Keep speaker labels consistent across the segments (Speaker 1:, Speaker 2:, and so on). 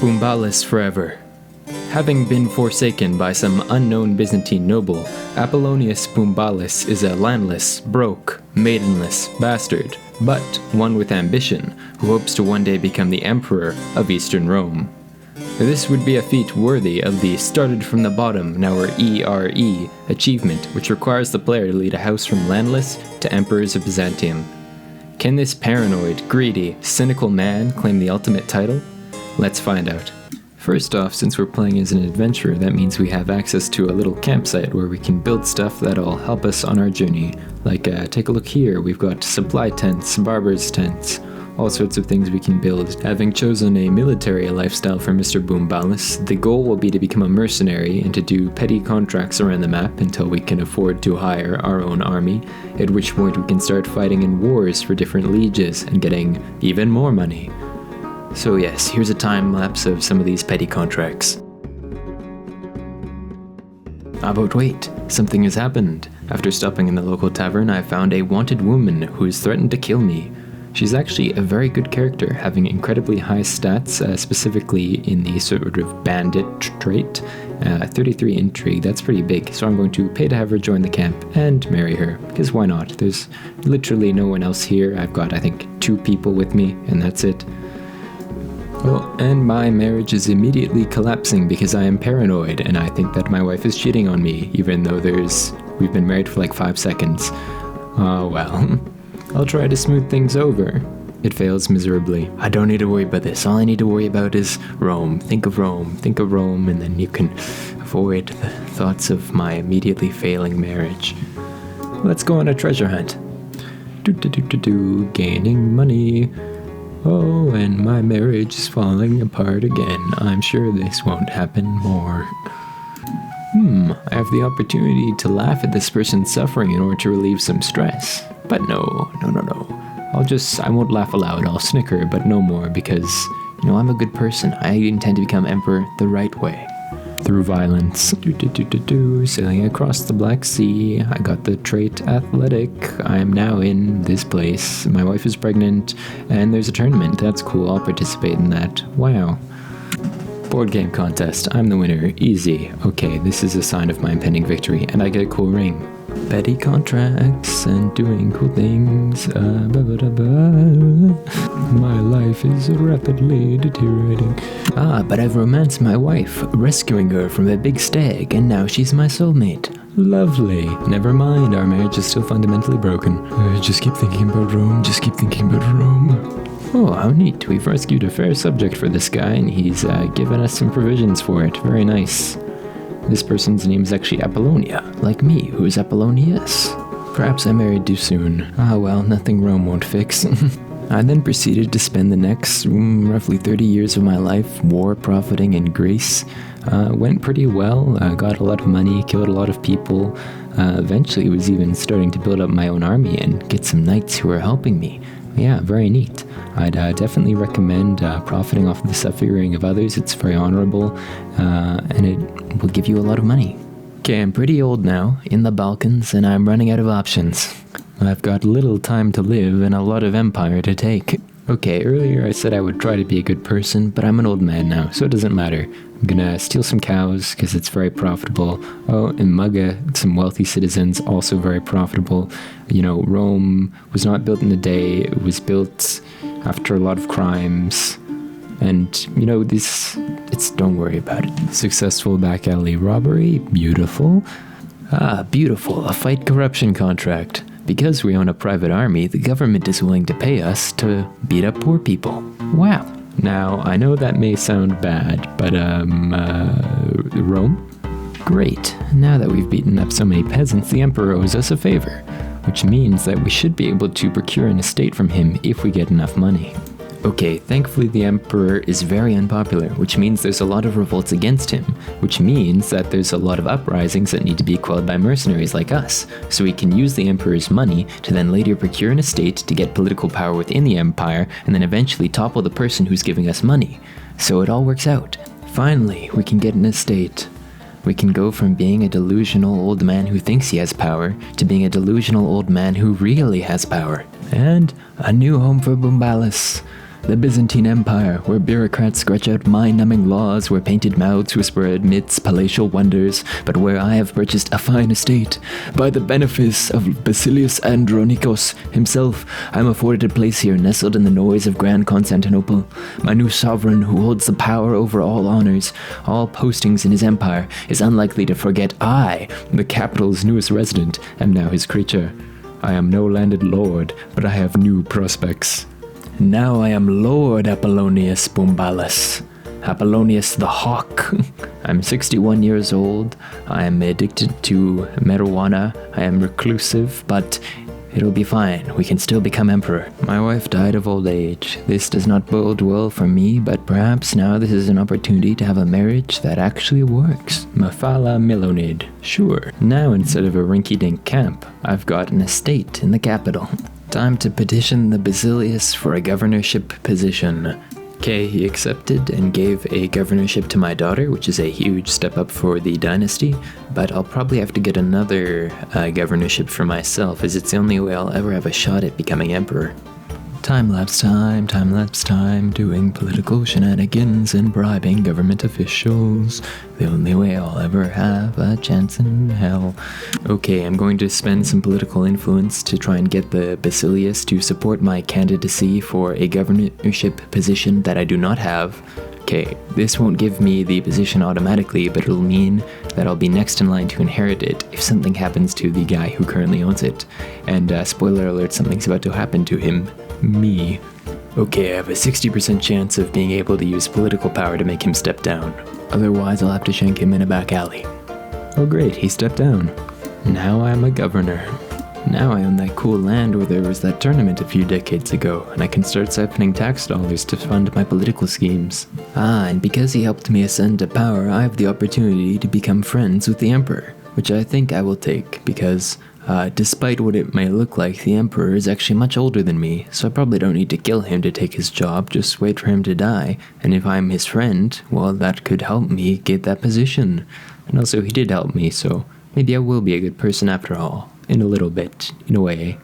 Speaker 1: Boombalis forever. Having been forsaken by some unknown Byzantine noble, Apollonius Boombalis is a landless, broke, maidenless bastard, but one with ambition, who hopes to one day become the Emperor of Eastern Rome. This would be a feat worthy of the started from the bottom, now we're ERE, achievement, which requires the player to lead a house from landless to Emperors of Byzantium. Can this paranoid, greedy, cynical man claim the ultimate title? Let's find out. First off, since we're playing as an adventurer, that means we have access to a little campsite where we can build stuff that'll help us on our journey. Like, take a look here, we've got supply tents, barbers' tents, all sorts of things we can build. Having chosen a military lifestyle for Mr. Boombalis, the goal will be to become a mercenary and to do petty contracts around the map until we can afford to hire our own army, at which point we can start fighting in wars for different lieges and getting even more money. So yes, here's a time lapse of some of these petty contracts. But wait, something has happened. After stopping in the local tavern, I found a wanted woman who has threatened to kill me. She's actually a very good character, having incredibly high stats, specifically in the sort of bandit trait. 33 intrigue, that's pretty big, so I'm going to pay to have her join the camp and marry her, because why not? There's literally no one else here. I've got, I think, 2 people with me, and that's it. Well, and my marriage is immediately collapsing because I am paranoid, and I think that my wife is cheating on me, even though we've been married for like 5 seconds. Oh well. I'll try to smooth things over. It fails miserably. I don't need to worry about this. All I need to worry about is Rome. Think of Rome, and then you can avoid the thoughts of my immediately failing marriage. Let's go on a treasure hunt. Gaining money. Oh, and my marriage is falling apart again. I'm sure this won't happen more. I have the opportunity to laugh at this person's suffering in order to relieve some stress. But no. I won't laugh aloud, I'll snicker, but no more, because, I'm a good person. I intend to become emperor the right way. Through violence. Sailing across the Black Sea. I got the trait athletic. I am now in this place. My wife is pregnant, and there's a tournament. That's cool, I'll participate in that. Wow. Board game contest. I'm the winner. Easy. Okay, this is a sign of my impending victory, and I get a cool ring. Petty contracts and doing cool things. My life is rapidly deteriorating. But I've romanced my wife, rescuing her from a big stag, and now she's my soulmate. Lovely. Never mind, our marriage is still fundamentally broken. Just keep thinking about Rome. Oh, how neat. We've rescued a fair subject for this guy, and he's given us some provisions for it. Very nice. This person's name is actually Apollonia, like me, who is Apollonius. Perhaps I married too soon. Well, nothing Rome won't fix. I then proceeded to spend the next roughly 30 years of my life war profiting in Greece. Went pretty well, got a lot of money, killed a lot of people. Eventually was even starting to build up my own army and get some knights who are helping me. Yeah, very neat. I'd definitely recommend profiting off of the suffering of others. It's very honorable, and it will give you a lot of money. Okay, I'm pretty old now, in the Balkans, and I'm running out of options. I've got little time to live and a lot of empire to take. Okay, earlier I said I would try to be a good person, but I'm an old man now, so it doesn't matter. I'm gonna steal some cows, because it's very profitable. Oh, and mug some wealthy citizens, also very profitable. Rome was not built in a day, it was built after a lot of crimes. And, don't worry about it. Successful back alley robbery, beautiful. Beautiful, a fight corruption contract. Because we own a private army, the government is willing to pay us to beat up poor people. Wow. Now, I know that may sound bad, but, Rome? Great. Now that we've beaten up so many peasants, the emperor owes us a favor, which means that we should be able to procure an estate from him if we get enough money. Okay, thankfully the emperor is very unpopular, which means there's a lot of revolts against him, which means that there's a lot of uprisings that need to be quelled by mercenaries like us, so we can use the emperor's money to then later procure an estate to get political power within the empire, and then eventually topple the person who's giving us money. So it all works out. Finally, we can get an estate. We can go from being a delusional old man who thinks he has power to being a delusional old man who really has power. And a new home for Boombalis. The Byzantine Empire, where bureaucrats scratch out mind-numbing laws, where painted mouths whisper amidst palatial wonders, but where I have purchased a fine estate. By the benefice of Basilius Andronikos himself, I am afforded a place here nestled in the noise of Grand Constantinople. My new sovereign, who holds the power over all honors, all postings in his empire, is unlikely to forget I, the capital's newest resident, am now his creature. I am no landed lord, but I have new prospects. Now I am Lord Apollonius Bombalus. Apollonius the Hawk. I'm 61 years old. I am addicted to marijuana. I am reclusive, but it'll be fine. We can still become emperor. My wife died of old age. This does not bode well for me, but perhaps now this is an opportunity to have a marriage that actually works. Mafala Milonid. Sure. Now instead of a rinky-dink camp, I've got an estate in the capital. Time to petition the Basilius for a governorship position. Okay, he accepted and gave a governorship to my daughter, which is a huge step up for the dynasty, but I'll probably have to get another governorship for myself, as it's the only way I'll ever have a shot at becoming emperor. Time-lapse time, doing political shenanigans and bribing government officials. The only way I'll ever have a chance in hell. Okay, I'm going to spend some political influence to try and get the Basilius to support my candidacy for a governorship position that I do not have. Okay, this won't give me the position automatically, but it'll mean that I'll be next in line to inherit it if something happens to the guy who currently owns it. And spoiler alert, something's about to happen to him. Me. Okay, I have a 60% chance of being able to use political power to make him step down. Otherwise, I'll have to shank him in a back alley. Oh great, he stepped down. Now I'm a governor. Now I own that cool land where there was that tournament a few decades ago, and I can start siphoning tax dollars to fund my political schemes. And because he helped me ascend to power, I have the opportunity to become friends with the Emperor, which I think I will take, because despite what it may look like, the Emperor is actually much older than me, so I probably don't need to kill him to take his job, just wait for him to die, and if I'm his friend, well, that could help me get that position. And also, he did help me, so maybe I will be a good person after all. In a little bit, in a way.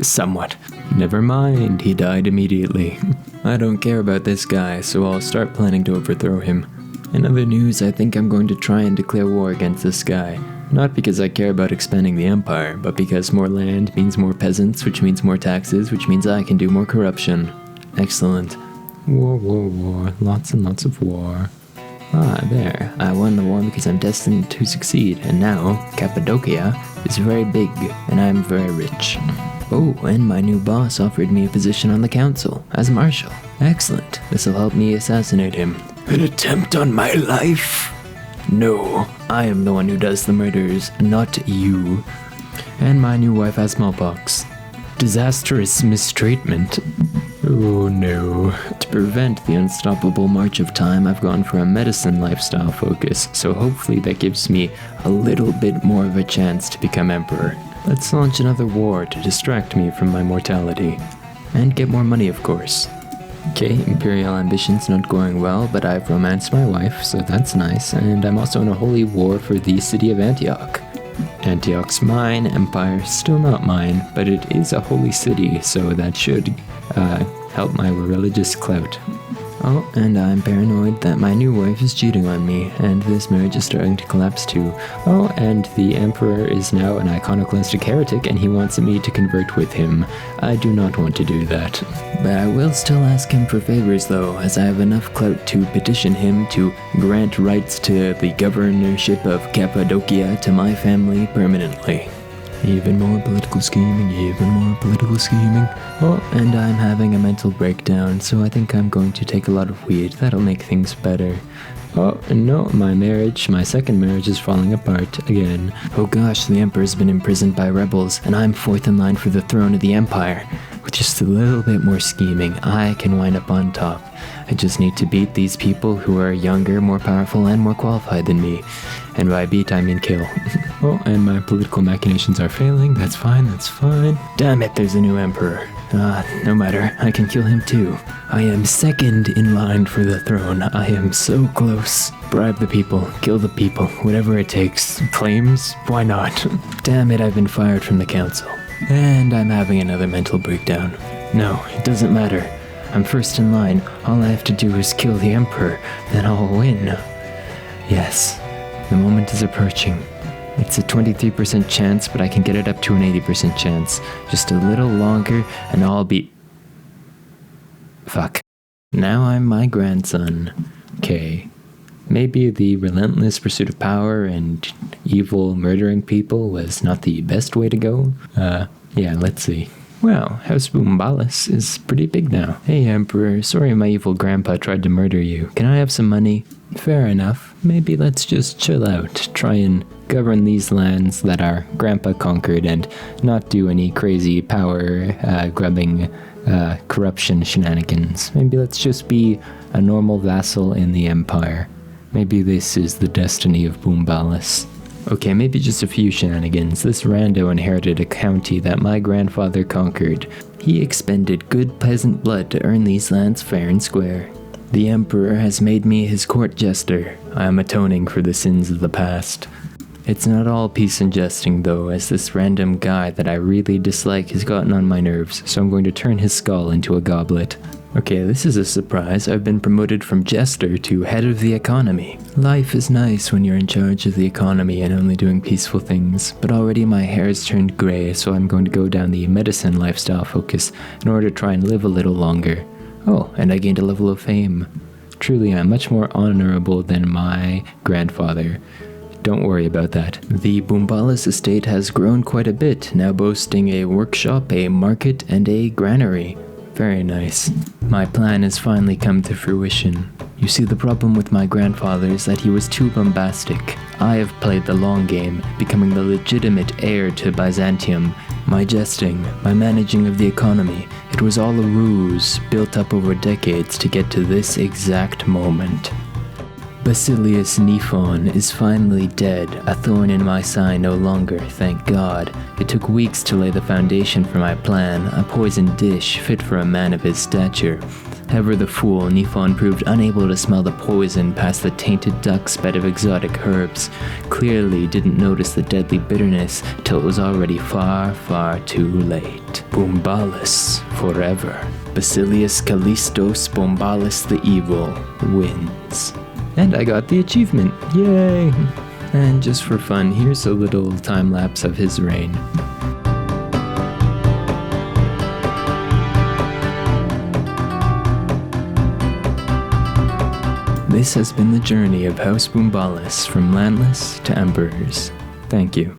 Speaker 1: Somewhat. Never mind, he died immediately. I don't care about this guy, so I'll start planning to overthrow him. In other news, I think I'm going to try and declare war against this guy. Not because I care about expanding the empire, but because more land means more peasants, which means more taxes, which means I can do more corruption. Excellent. War. Lots and lots of war. There. I won the war because I'm destined to succeed, and now Cappadocia is very big, and I'm very rich. Oh, and my new boss offered me a position on the council, as marshal. Excellent. This'll help me assassinate him. An attempt on my life? No, I am the one who does the murders, not you. And my new wife has smallpox. Disastrous mistreatment. Oh no. To prevent the unstoppable march of time, I've gone for a medicine lifestyle focus, so hopefully that gives me a little bit more of a chance to become emperor. Let's launch another war to distract me from my mortality. And get more money, of course. Okay, imperial ambition's not going well, but I've romanced my wife, so that's nice, and I'm also in a holy war for the city of Antioch. Antioch's mine, empire still not mine, but it is a holy city, so that should help my religious clout. Oh, and I'm paranoid that my new wife is cheating on me, and this marriage is starting to collapse too. Oh, and the emperor is now an iconoclastic heretic, and he wants me to convert with him. I do not want to do that. But I will still ask him for favors though, as I have enough clout to petition him to grant rights to the governorship of Cappadocia to my family permanently. Even more political scheming. Oh, and I'm having a mental breakdown, so I think I'm going to take a lot of weed. That'll make things better. Oh, no, my second marriage is falling apart again. Oh gosh, the Emperor's been imprisoned by rebels, and I'm fourth in line for the throne of the Empire. With just a little bit more scheming, I can wind up on top. I just need to beat these people who are younger, more powerful, and more qualified than me. And by beat, I mean kill. Oh, and my political machinations are failing. That's fine. Damn it, there's a new emperor. No matter, I can kill him too. I am second in line for the throne. I am so close. Bribe the people, kill the people, whatever it takes. Claims? Why not? Damn it, I've been fired from the council. And I'm having another mental breakdown. No, it doesn't matter. I'm first in line. All I have to do is kill the Emperor, then I'll win. Yes, the moment is approaching. It's a 23% chance, but I can get it up to an 80% chance. Just a little longer, and I'll be... Fuck. Now I'm my grandson. Okay. Maybe the relentless pursuit of power and evil murdering people was not the best way to go. Yeah, let's see. Wow, House Boombalis is pretty big now. Hey, Emperor, sorry my evil grandpa tried to murder you. Can I have some money? Fair enough. Maybe let's just chill out, try and govern these lands that our grandpa conquered and not do any crazy power grubbing corruption shenanigans. Maybe let's just be a normal vassal in the empire. Maybe this is the destiny of Boombalis. Okay, maybe just a few shenanigans. This rando inherited a county that my grandfather conquered. He expended good peasant blood to earn these lands fair and square. The Emperor has made me his court jester. I am atoning for the sins of the past. It's not all peace and jesting though, as this random guy that I really dislike has gotten on my nerves, so I'm going to turn his skull into a goblet. Okay, this is a surprise. I've been promoted from jester to head of the economy. Life is nice when you're in charge of the economy and only doing peaceful things, but already my hair has turned grey, so I'm going to go down the medicine lifestyle focus in order to try and live a little longer. Oh, and I gained a level of fame. Truly, I'm much more honorable than my grandfather. Don't worry about that. The Boombalis estate has grown quite a bit, now boasting a workshop, a market, and a granary. Very nice. My plan has finally come to fruition. You see, the problem with my grandfather is that he was too bombastic. I have played the long game, becoming the legitimate heir to Byzantium. My jesting, my managing of the economy, it was all a ruse built up over decades to get to this exact moment. Basilius Nephon is finally dead, a thorn in my side no longer, thank God. It took weeks to lay the foundation for my plan, a poisoned dish fit for a man of his stature. Ever the fool, Nephon proved unable to smell the poison past the tainted duck's bed of exotic herbs. Clearly didn't notice the deadly bitterness till it was already far, far too late. Boombalis forever. Basilius Callistos Boombalis the Evil wins. And I got the achievement, yay! And just for fun, here's a little time-lapse of his reign. This has been the journey of House Boombalis from landless to emperors. Thank you.